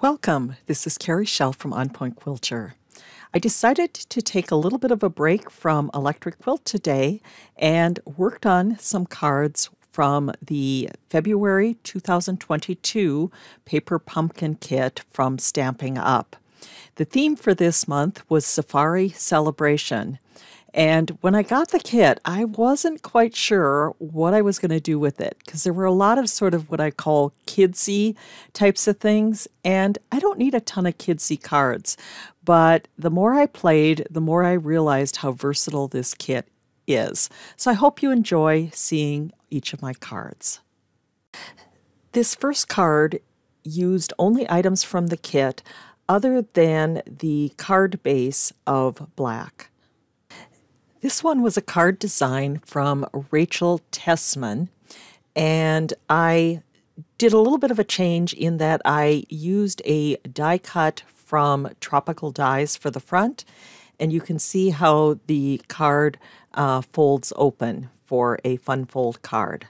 Welcome, this is Carrie Schell from On Point Quilter. I decided to take a little bit of a break from Electric Quilt today and worked on some cards from the February 2022 Paper Pumpkin Kit from Stampin' Up. The theme for this month was Safari Celebration. And when I got the kit, I wasn't quite sure what I was going to do with it because there were a lot of sort of what I call kidsy types of things. And I don't need a ton of kidsy cards. But the more I played, the more I realized how versatile this kit is. So I hope you enjoy seeing each of my cards. This first card used only items from the kit other than the card base of black. This one was a card design from Rachel Tessman, and I did a little bit of a change in that I used a die cut from Tropical Dies for the front, and you can see how the card folds open for a fun fold card.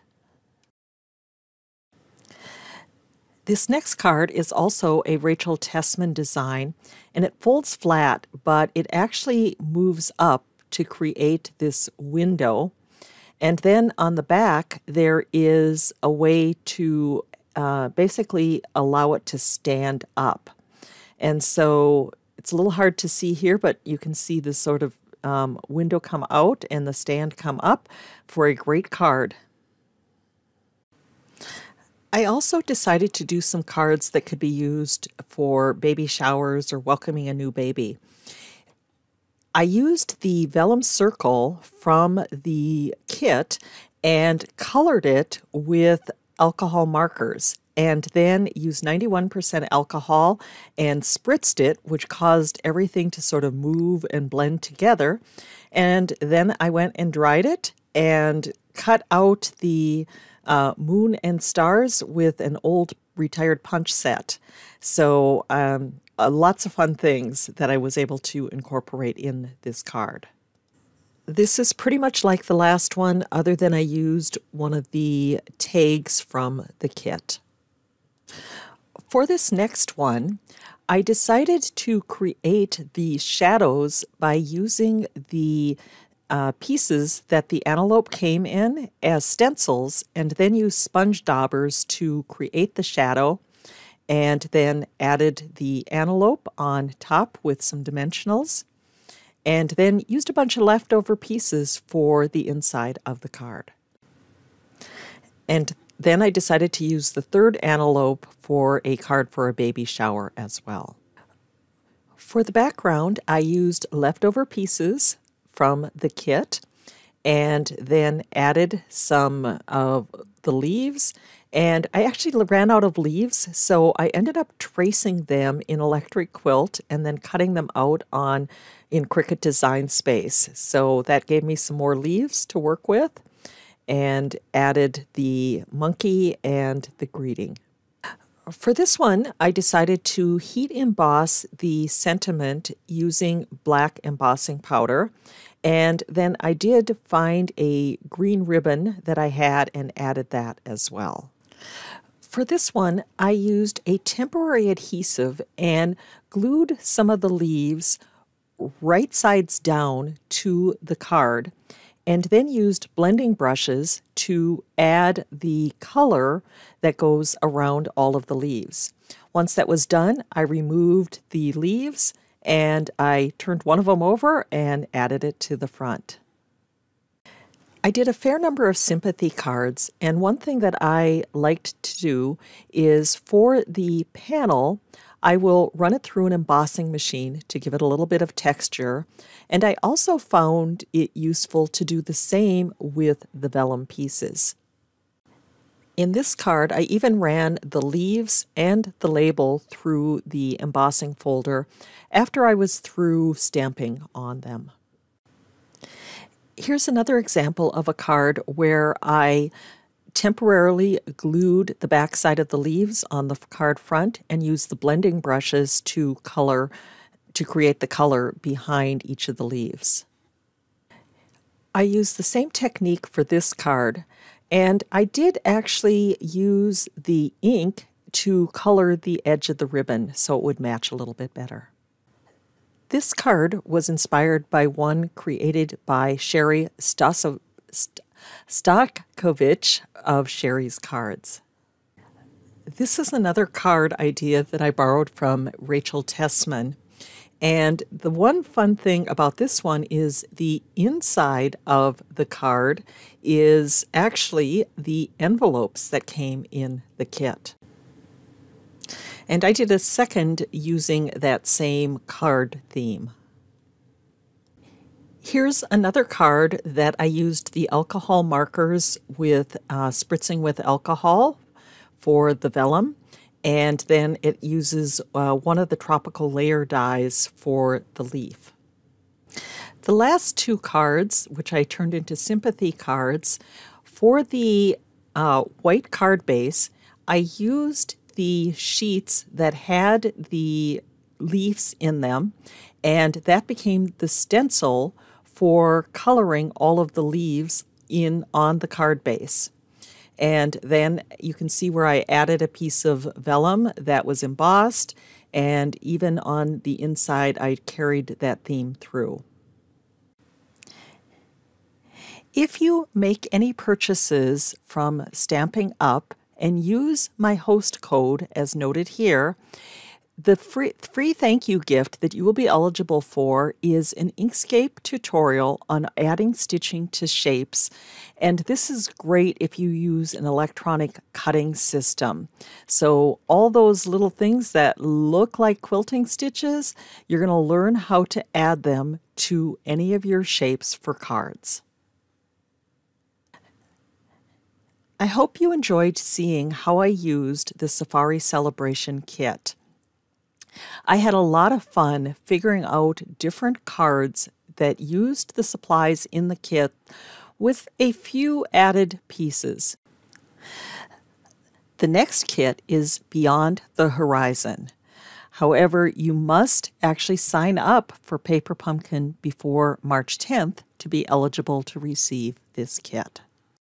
This next card is also a Rachel Tessman design, and it folds flat, but it actually moves up to create this window. And then on the back, there is a way to basically allow it to stand up. And so it's a little hard to see here, but you can see this sort of window come out and the stand come up for a great card. I also decided to do some cards that could be used for baby showers or welcoming a new baby. I used the vellum circle from the kit and colored it with alcohol markers, and then used 91% alcohol and spritzed it, which caused everything to sort of move and blend together. And then I went and dried it and cut out the moon and stars with an old retired punch set. So lots of fun things that I was able to incorporate in this card. This is pretty much like the last one, other than I used one of the tags from the kit. For this next one, I decided to create the shadows by using the pieces that the antelope came in as stencils, and then use sponge daubers to create the shadow, and then added the antelope on top with some dimensionals, and then used a bunch of leftover pieces for the inside of the card. And then I decided to use the third antelope for a card for a baby shower as well. For the background, I used leftover pieces from the kit and then added some of the leaves. And I actually ran out of leaves, so I ended up tracing them in Electric Quilt and then cutting them out in Cricut Design Space. So that gave me some more leaves to work with, and added the monkey and the greeting. For this one, I decided to heat emboss the sentiment using black embossing powder. And then I did find a green ribbon that I had and added that as well. For this one, I used a temporary adhesive and glued some of the leaves right sides down to the card, and then used blending brushes to add the color that goes around all of the leaves. Once that was done, I removed the leaves and I turned one of them over and added it to the front. I did a fair number of sympathy cards, and one thing that I liked to do is for the panel, I will run it through an embossing machine to give it a little bit of texture, and I also found it useful to do the same with the vellum pieces. In this card, I even ran the leaves and the label through the embossing folder after I was through stamping on them. Here's another example of a card where I temporarily glued the back side of the leaves on the card front and used the blending brushes to create the color behind each of the leaves. I used the same technique for this card, and I did actually use the ink to color the edge of the ribbon so it would match a little bit better. This card was inspired by one created by Sherry Stokovich of Sherry's Cards. This is another card idea that I borrowed from Rachel Tessman. And the one fun thing about this one is the inside of the card is actually the envelopes that came in the kit. And I did a second using that same card theme. Here's another card that I used the alcohol markers with spritzing with alcohol for the vellum. And then it uses one of the tropical layer dies for the leaf. The last two cards, which I turned into sympathy cards, for the white card base, I used the sheets that had the leaves in them, and that became the stencil for coloring all of the leaves in on the card base. And then you can see where I added a piece of vellum that was embossed, and even on the inside I carried that theme through. If you make any purchases from Stampin Up and use my host code as noted here, the free thank you gift that you will be eligible for is an Inkscape tutorial on adding stitching to shapes. And this is great if you use an electronic cutting system. So all those little things that look like quilting stitches, you're going to learn how to add them to any of your shapes for cards. I hope you enjoyed seeing how I used the Safari Celebration kit. I had a lot of fun figuring out different cards that used the supplies in the kit with a few added pieces. The next kit is Beyond the Horizon. However, you must actually sign up for Paper Pumpkin before March 10th to be eligible to receive this kit.